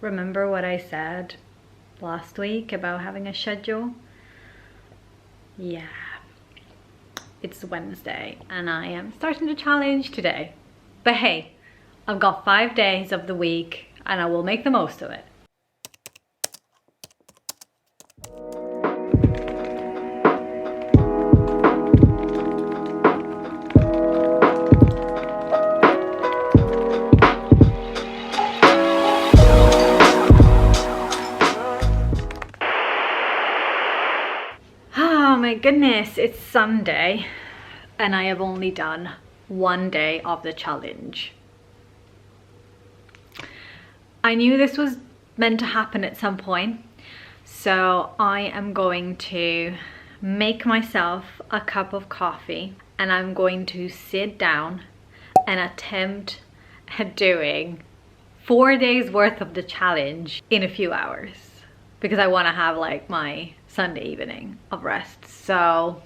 remember what I said last week about having a schedule? Yeah, it's Wednesday and I am starting the challenge today. But hey, I've got 5 days of the week and I will make the most of it. Oh my goodness, it's Sunday and I have only done 1 day of the challenge. I knew this was meant to happen at some point, so I am going to make myself a cup of coffee and I'm going to sit down and attempt at doing 4 days worth of the challenge in a few hours, because I want to have like my Sunday evening of rest. So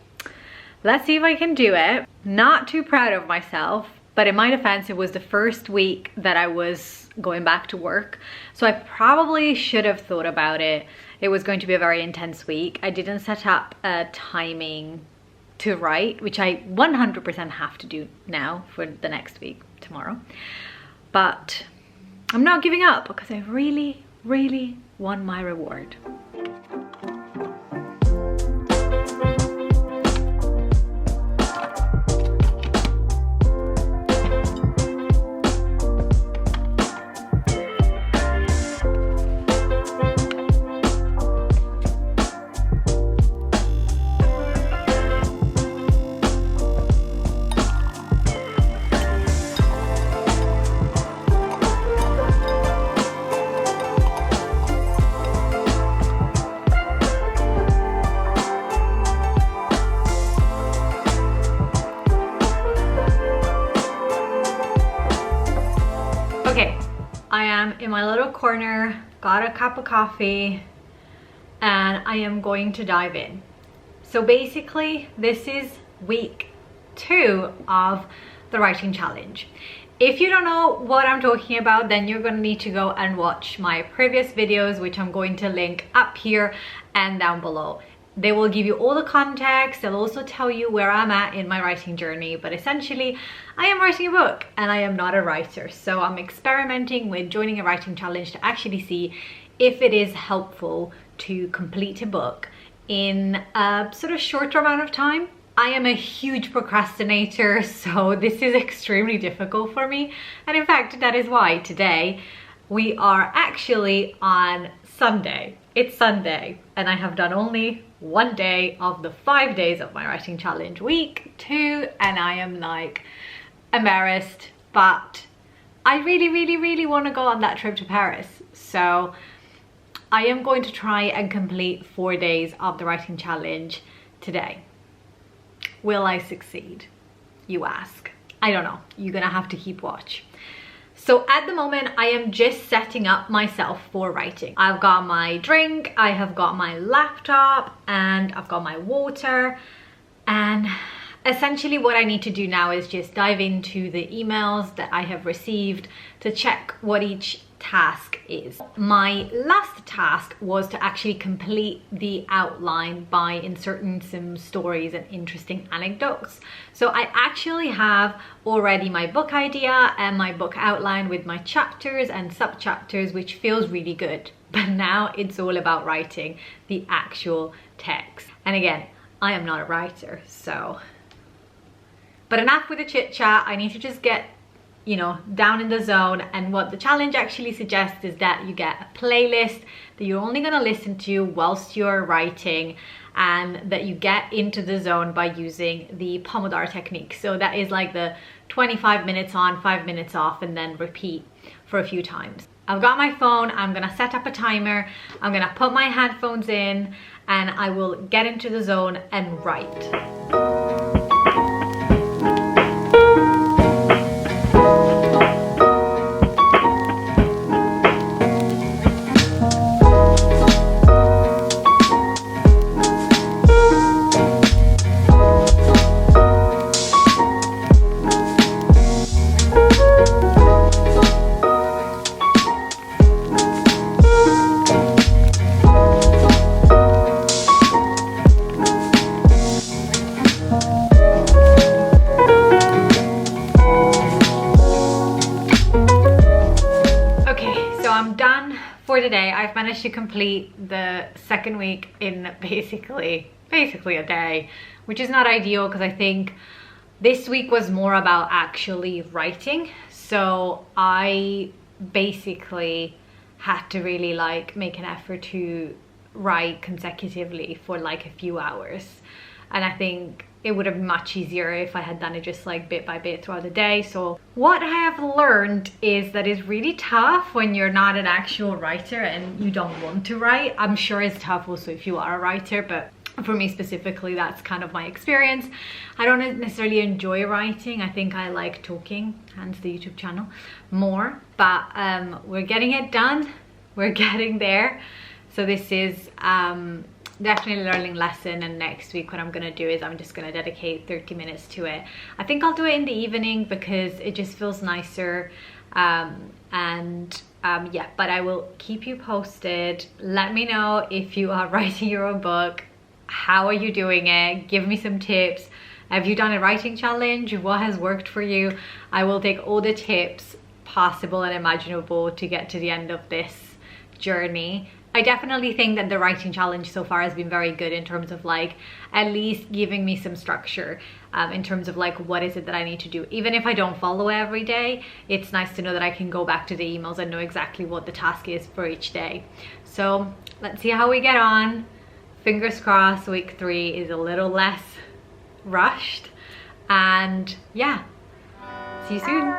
let's see if I can do it. Not too proud of myself, but in my defense, it was the first week that I was going back to work. So I probably should have thought about it. It was going to be a very intense week. I didn't set up a timing to write, which I 100% have to do now for the next week, tomorrow. But I'm not giving up because I really, really want my reward. Okay, I am in my little corner, got a cup of coffee, and I am going to dive in. So basically, this is week 2 of the writing challenge. If you don't know what I'm talking about, then you're going to need to go and watch my previous videos, which I'm going to link up here and down below. They will give you all the context. They'll also tell you where I'm at in my writing journey. But essentially, I am writing a book and I am not a writer. So I'm experimenting with joining a writing challenge to actually see if it is helpful to complete a book in a sort of shorter amount of time. I am a huge procrastinator, so this is extremely difficult for me. And in fact, that is why today we are actually on Sunday. It's Sunday and I have done only 1 day of the 5 days of my writing challenge, week 2, and I am like embarrassed, but I really want to go on that trip to Paris. So I am going to try and complete 4 days of the writing challenge today. Will I succeed, you ask? I don't know. You're gonna have to keep watch. So at the moment, I am just setting up myself for writing. I've got my drink, I have got my laptop, and I've got my water. And essentially what I need to do now is just dive into the emails that I have received to check what each task is. My last task was to actually complete the outline by inserting some stories and interesting anecdotes. So I actually have already my book idea and my book outline with my chapters and sub-chapters, which feels really good. But now it's all about writing the actual text. And again, I am not a writer, so... But enough with the chit chat. I need to just get, you know, down in the zone. And what the challenge actually suggests is that you get a playlist that you're only going to listen to whilst you're writing, and that you get into the zone by using the Pomodoro technique. So that is like the 25 minutes on, 5 minutes off, and then repeat for a few times. I've got my phone. I'm going to set up a timer. I'm going to put my headphones in and I will get into the zone and write. I'm done for today. I've managed to complete the second week in basically a day, which is not ideal because I think this week was more about actually writing. So I basically had to really like make an effort to write consecutively for like a few hours. And I think it would have been much easier if I had done it just like bit by bit throughout the day. So what I have learned is that it's really tough when you're not an actual writer and you don't want to write. I'm sure it's tough also if you are a writer, but for me specifically, that's kind of my experience. I don't necessarily enjoy writing. I think I like talking, hence the YouTube channel, more. But we're getting it done. We're getting there. So this is definitely a learning lesson, and next week what I'm gonna do is I'm just gonna dedicate 30 minutes to it. I think I'll do it in the evening because it just feels nicer. Yeah, but I will keep you posted. Let me know if you are writing your own book. How are you doing it? Give me some tips. Have you done a writing challenge? What has worked for you? I will take all the tips possible and imaginable to get to the end of this journey. I definitely think that the writing challenge so far has been very good in terms of like at least giving me some structure in terms of like what is it that I need to do. Even if I don't follow it every day, it's nice to know that I can go back to the emails and know exactly what the task is for each day. So let's see how we get on. Fingers crossed week 3 is a little less rushed, and yeah, see you soon.